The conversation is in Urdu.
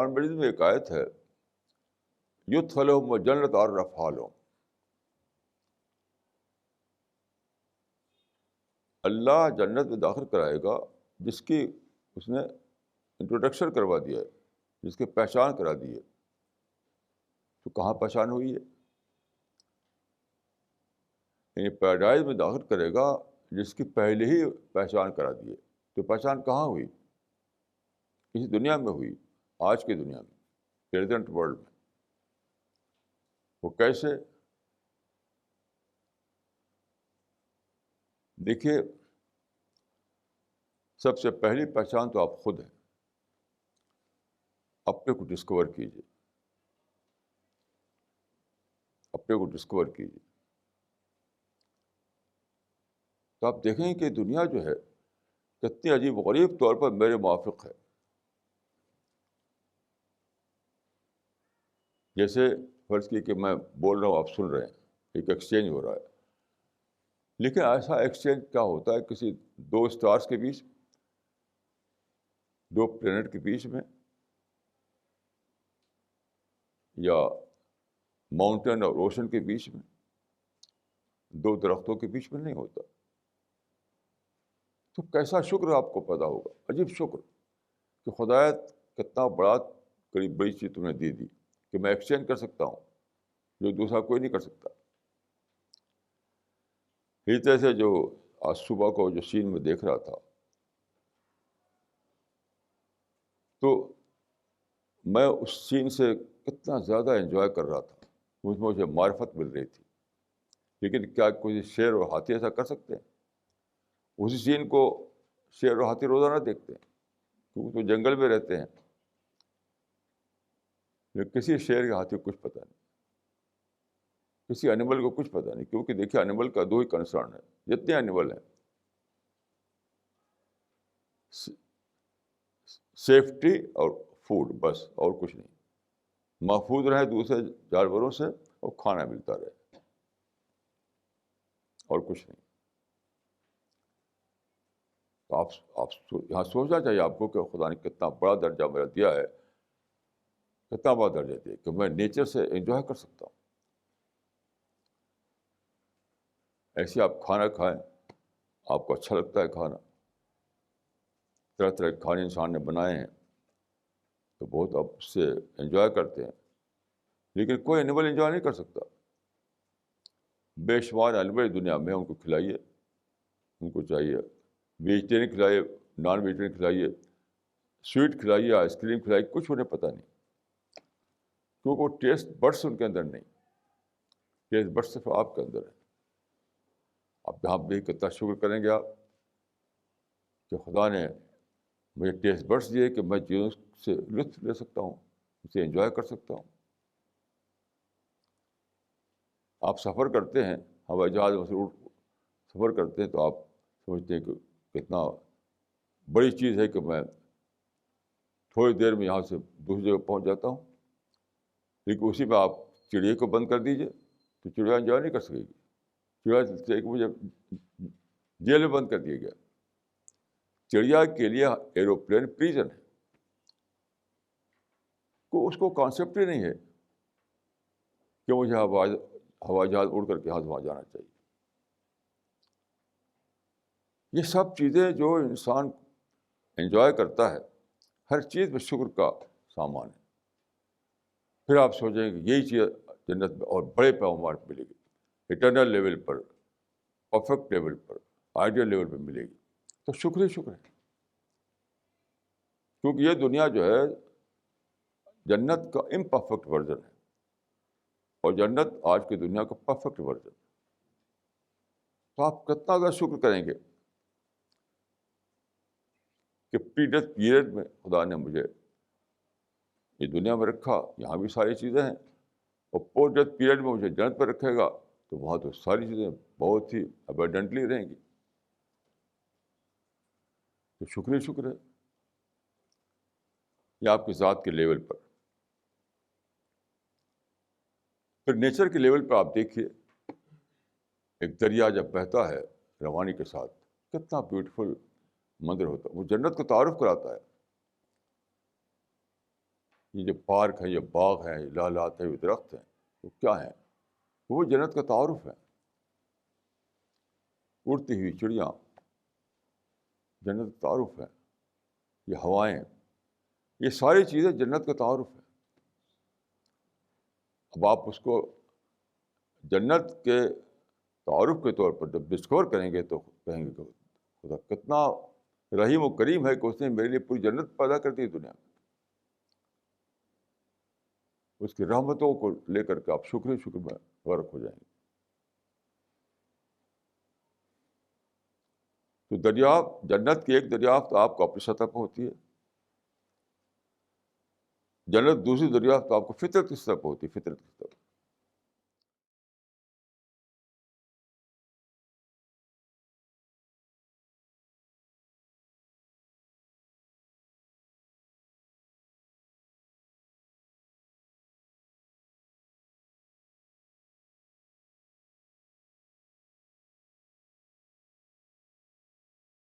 قرآن مجید میں ایک آیت ہے، یدخلہم الجنۃ الرفالہم، اللہ جنت میں داخل کرائے گا جس کی اس نے انٹروڈکشن کروا دیا ہے، جس کی پہچان کرا دی ہے. تو کہاں پہچان ہوئی ہے؟ یعنی پیراڈائز میں داخل کرے گا جس کی پہلے ہی پہچان کرا دی ہے. تو پہچان کہاں ہوئی؟ اس دنیا میں ہوئی، آج کی دنیا میں، پریزنٹ ورلڈ میں. وہ کیسے؟ دیکھیے، سب سے پہلی پہچان تو آپ خود ہیں. اپنے کو ڈسکور کیجیے، اپنے کو ڈسکور کیجیے. تو آپ دیکھیں کہ دنیا جو ہے کتنی عجیب و غریب طور پر میرے موافق ہے. جیسے فرض کی کہ میں بول رہا ہوں، آپ سن رہے ہیں، ایک ایکسچینج ہو رہا ہے. لیکن ایسا ایکسچینج کیا ہوتا ہے کسی دو اسٹارس کے بیچ، دو پلینٹ کے بیچ میں، یا ماؤنٹین اور اوشن کے بیچ میں، دو درختوں کے بیچ میں نہیں ہوتا. تو کیسا شکر آپ کو پیدا ہوگا، عجیب شکر کہ خدایا کتنا بڑی چیز تم نے دی کہ میں ایکسچینج کر سکتا ہوں جو دوسرا کوئی نہیں کر سکتا. اسی طرح سے جو آج صبح کو جو سین میں دیکھ رہا تھا، تو میں اس سین سے کتنا زیادہ انجوائے کر رہا تھا. اس میں مجھے معرفت مل رہی تھی. لیکن کیا کوئی شیر اور ہاتھی ایسا کر سکتے ہیں؟ اسی سین کو شیر اور ہاتھی روزانہ دیکھتے ہیں کیونکہ تو جنگل میں رہتے ہیں. لیکن کسی شیر یا ہاتھی کو کچھ پتہ نہیں، کسی اینیمل کو کچھ پتہ نہیں. کیونکہ دیکھیے اینیمل کا دو ہی کنسرن ہے، جتنے اینیمل ہیں، سیفٹی اور فوڈ، بس اور کچھ نہیں. محفوظ رہے دوسرے جانوروں سے اور کھانا ملتا رہے، اور کچھ نہیں. تو آپ یہاں سوچنا چاہیے آپ کو کہ خدا نے کتنا بڑا درجہ میرا دیا ہے، کتنا بڑا درجہ دیا کہ میں نیچر سے انجوائے کر سکتا ہوں. ایسے آپ کھانا کھائیں، آپ کو اچھا لگتا ہے کھانا، طرح طرح کے کھانے انسان نے بنائے ہیں تو بہت آپ اس سے انجوائے کرتے ہیں. لیکن کوئی اینیمل انجوائے نہیں کر سکتا. بے شمار اینیمل دنیا میں، ان کو کھلائیے، ان کو چاہیے ویجیٹیرین کھلائیے، نان ویجیٹیرین کھلائیے، سویٹ کھلائیے، آئس کریم کھلائیے، کچھ انہیں پتہ نہیں کیونکہ وہ ٹیسٹ برڈس ان کے اندر نہیں. ٹیسٹ برڈس صرف آپ کے اندر ہے. آپ یہاں بھی کتنا شکر کریں گے آپ کہ خدا نے مجھے ٹیسٹ برڈس دیے کہ میں چیزوں سے لطف لے سکتا ہوں، اسے انجوائے کر سکتا ہوں. آپ سفر کرتے ہیں، ہوائی جہاز میں سفر کرتے ہیں تو آپ سمجھتے ہیں کہ کتنا بڑی چیز ہے کہ میں تھوڑی دیر میں یہاں سے دوسری جگہ پہنچ جاتا ہوں. لیکن اسی میں آپ چڑیا کو بند کر دیجیے تو چڑیا انجوائے نہیں کر سکے گی. چڑیا مجھے جیل میں بند کر دیا گیا. چڑیا کے لیے ایروپلین پریزن ہے، اس کو کانسیپٹ ہی نہیں ہے کہ مجھے ہوائی جہاز اڑ کر کے یہاں سے وہاں جانا چاہیے. یہ سب چیزیں جو انسان انجوائے کرتا ہے، ہر چیز میں شکر کا سامان ہے. پھر آپ سوچیں کہ یہی چیز جنت میں اور بڑے پیمانے پر ملے گی، اٹرنل لیول پر، پرفیکٹ لیول پر، آئیڈیل لیول پہ ملے گی. تو شکر ہی شکر ہے. کیونکہ یہ دنیا جو ہے جنت کا امپرفیکٹ ورژن ہے، اور جنت آج کی دنیا کا پرفیکٹ ورژن. تو آپ کتنا زیادہ شکر کریں گے کہ پری ڈیتھ پیریڈ میں خدا نے مجھے یہ دنیا میں رکھا، یہاں بھی ساری چیزیں ہیں، اور پوسٹ ڈیتھ پیریڈ میں مجھے جنت پہ رکھے گا تو وہاں تو ساری چیزیں بہت ہی ابنڈنٹلی رہیں گی. تو شکر ہی شکر ہے. یہ آپ کی ذات کے لیول پر. پھر نیچر کے لیول پر آپ دیکھیے، ایک دریا جب بہتا ہے روانی کے ساتھ، کتنا بیوٹیفل منظر ہوتا ہے. وہ جنت کو تعارف کراتا ہے. یہ جو پارک ہے، یہ باغ ہے، یہ لہلاتے ہوئے درخت ہیں، وہ کیا ہیں؟ وہ جنت کا تعارف ہے. اڑتی ہوئی چڑیاں جنت کا تعارف ہے. یہ ہوائیں، یہ ساری چیزیں جنت کا تعارف ہے. اب آپ اس کو جنت کے تعارف کے طور پر جب ڈسکور کریں گے تو کہیں گے کہ خدا کتنا رحیم و کریم ہے کہ اس نے میرے لیے پوری جنت پیدا کر دی دنیا میں. اس کی رحمتوں کو لے کر کے آپ شکر میں غرق ہو جائیں گے. تو دریافت، جنت کی ایک دریافت آپ کو اپنی سطح پہ ہوتی ہے، جنت دوسری دریافت آپ کو فطرت کی سطح پہ ہوتی ہے، فطرت کی سطح پہ.